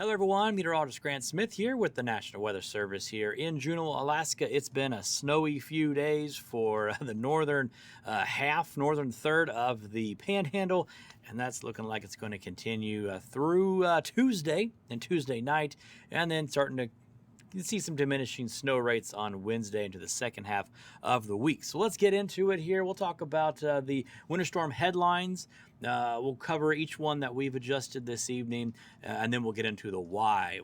Hello everyone, meteorologist Grant Smith here with the National Weather Service here in Juneau, Alaska. It's been a snowy few days for the northern northern third of the panhandle, and that's looking like it's going to continue through Tuesday and Tuesday night, and then starting to see some diminishing snow rates on Wednesday into the second half of the week. So let's get into it here. We'll talk about the winter storm headlines. We'll cover each one that we've adjusted this evening, and then we'll get into the why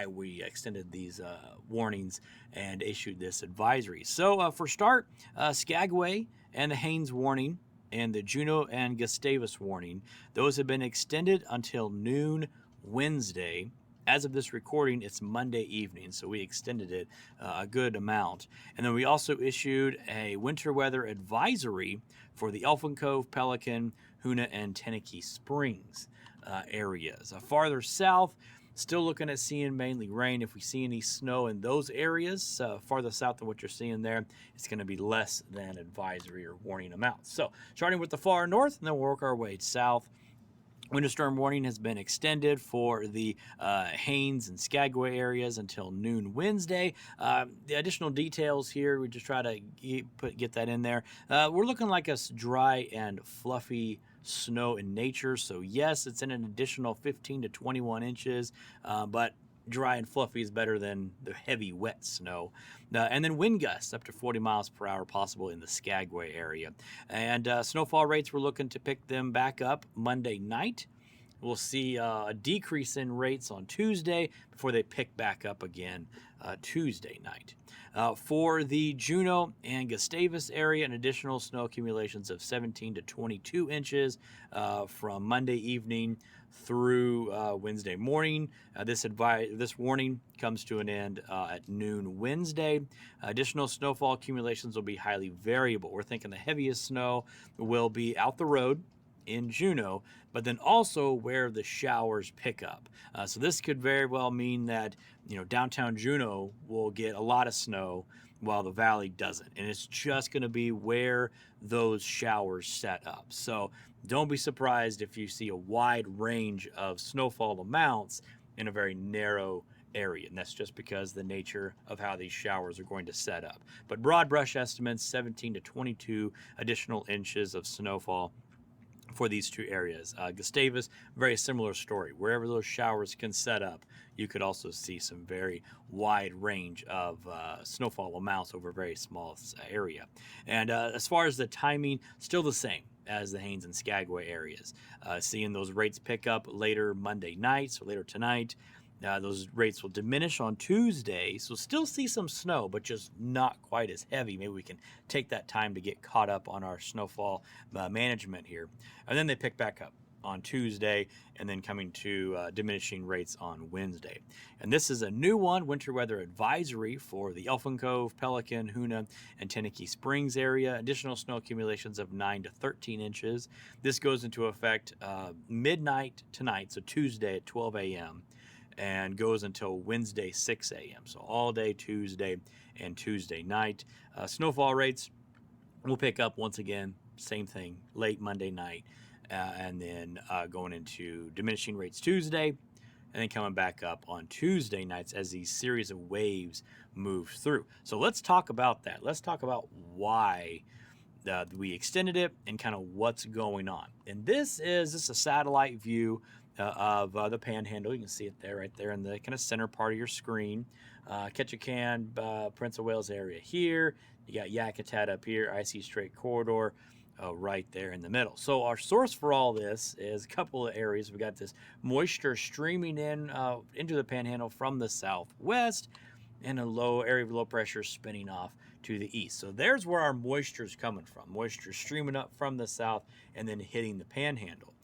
we extended these warnings and issued this advisory. So for start, Skagway and the Haines warning and the Juneau and Gustavus warning, those have been extended until noon Wednesday. As of this recording, it's Monday evening, so we extended it a good amount. And then we also issued a winter weather advisory for the Elfin, Cove, Pelican, Hoonah, and Tenakee Springs areas. Farther south, still looking at seeing mainly rain. If we see any snow in those areas, farther south than what you're seeing there, it's going to be less than advisory or warning amounts. So starting with the far north, and then we'll work our way south. Winter storm warning has been extended for the Haines and Skagway areas until noon Wednesday. The additional details here, we just try to get that in there. We're looking like a dry and fluffy snow in nature. So yes, it's in an additional 15 to 21 inches, but dry and fluffy is better than the heavy wet snow. And then wind gusts up to 40 miles per hour possible in the Skagway area. And snowfall rates, we're looking to pick them back up Monday night. We'll see a decrease in rates on Tuesday before they pick back up again Tuesday night. For the Juneau and Gustavus area, an additional snow accumulations of 17 to 22 inches from Monday evening through Wednesday morning. This warning comes to an end at noon Wednesday. Additional snowfall accumulations will be highly variable. We're thinking the heaviest snow will be out the road in Juneau, but then also where the showers pick up. So this could very well mean that downtown Juneau will get a lot of snow while the valley doesn't, and it's just going to be where those showers set up. So don't be surprised if you see a wide range of snowfall amounts in a very narrow area, and that's just because the nature of how these showers are going to set up. But broad brush estimates, 17 to 22 additional inches of snowfall for these two areas. Gustavus, very similar story. Wherever those showers can set up, you could also see some very wide range of snowfall amounts over a very small area. And as far as the timing, still the same as the Haines and Skagway areas. Seeing those rates pick up later Monday night, so later tonight. Those rates will diminish on Tuesday, so still see some snow, but just not quite as heavy. Maybe we can take that time to get caught up on our snowfall management here. And then they pick back up on Tuesday, and then coming to diminishing rates on Wednesday. And this is a new one, winter weather advisory for the Elfin, Cove, Pelican, Hoonah, and Tenakee Springs area. Additional snow accumulations of 9 to 13 inches. This goes into effect midnight tonight, so Tuesday at 12 a.m., and goes until Wednesday 6 a.m. So all day Tuesday and Tuesday night. Snowfall rates will pick up once again, same thing, late Monday night, and then going into diminishing rates Tuesday, and then coming back up on Tuesday nights as these series of waves move through. So let's talk about that. Let's talk about why we extended it and kind of what's going on. And this is a satellite view of the panhandle. You can see it there, right there in the kind of center part of your screen. Ketchikan, Prince of Wales area here. You got Yakutat up here, Icy Strait corridor right there in the middle. So our source for all this is a couple of areas. We got this moisture streaming in into the panhandle from the southwest, and a low area of low pressure spinning off to the east. So there's where our moisture is coming from. Moisture streaming up from the south and then hitting the panhandle.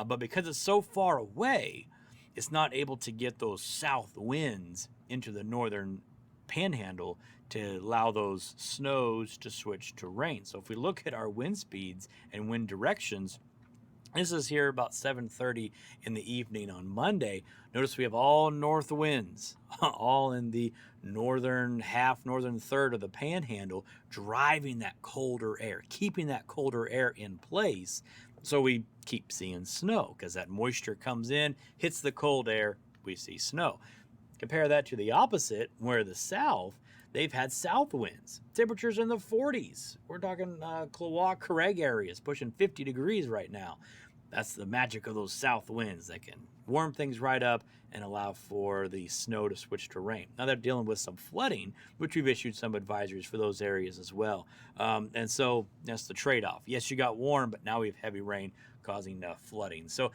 But because it's so far away, it's not able to get those south winds into the northern panhandle to allow those snows to switch to rain. So if we look at our wind speeds and wind directions, this is here about 7:30 in the evening on Monday. Notice we have all north winds, all in the northern third of the panhandle, driving that colder air, keeping that colder air in place. So we keep seeing snow because that moisture comes in, hits the cold air, we see snow. Compare that to the opposite, where the south, they've had south winds. Temperatures in the 40s. We're talking Klawock, Craig areas, pushing 50 degrees right now. That's the magic of those south winds that can warm things right up and allow for the snow to switch to rain. Now they're dealing with some flooding, which we've issued some advisories for those areas as well. And so that's the trade-off. Yes, you got warm, but now we have heavy rain causing flooding. So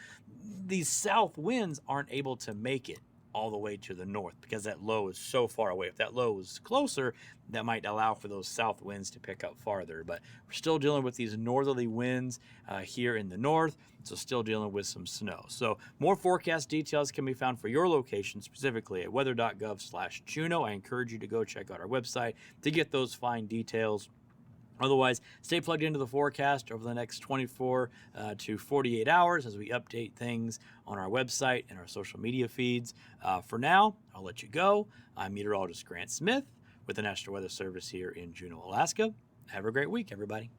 these south winds aren't able to make it all the way to the north because that low is so far away. If that low is closer, that might allow for those south winds to pick up farther. But we're still dealing with these northerly winds here in the north, so still dealing with some snow. So more forecast details can be found for your location, specifically at weather.gov/Juneau. I encourage you to go check out our website to get those fine details. Otherwise, stay plugged into the forecast over the next 24 to 48 hours as we update things on our website and our social media feeds. For now, I'll let you go. I'm meteorologist Grant Smith with the National Weather Service here in Juneau, Alaska. Have a great week, everybody.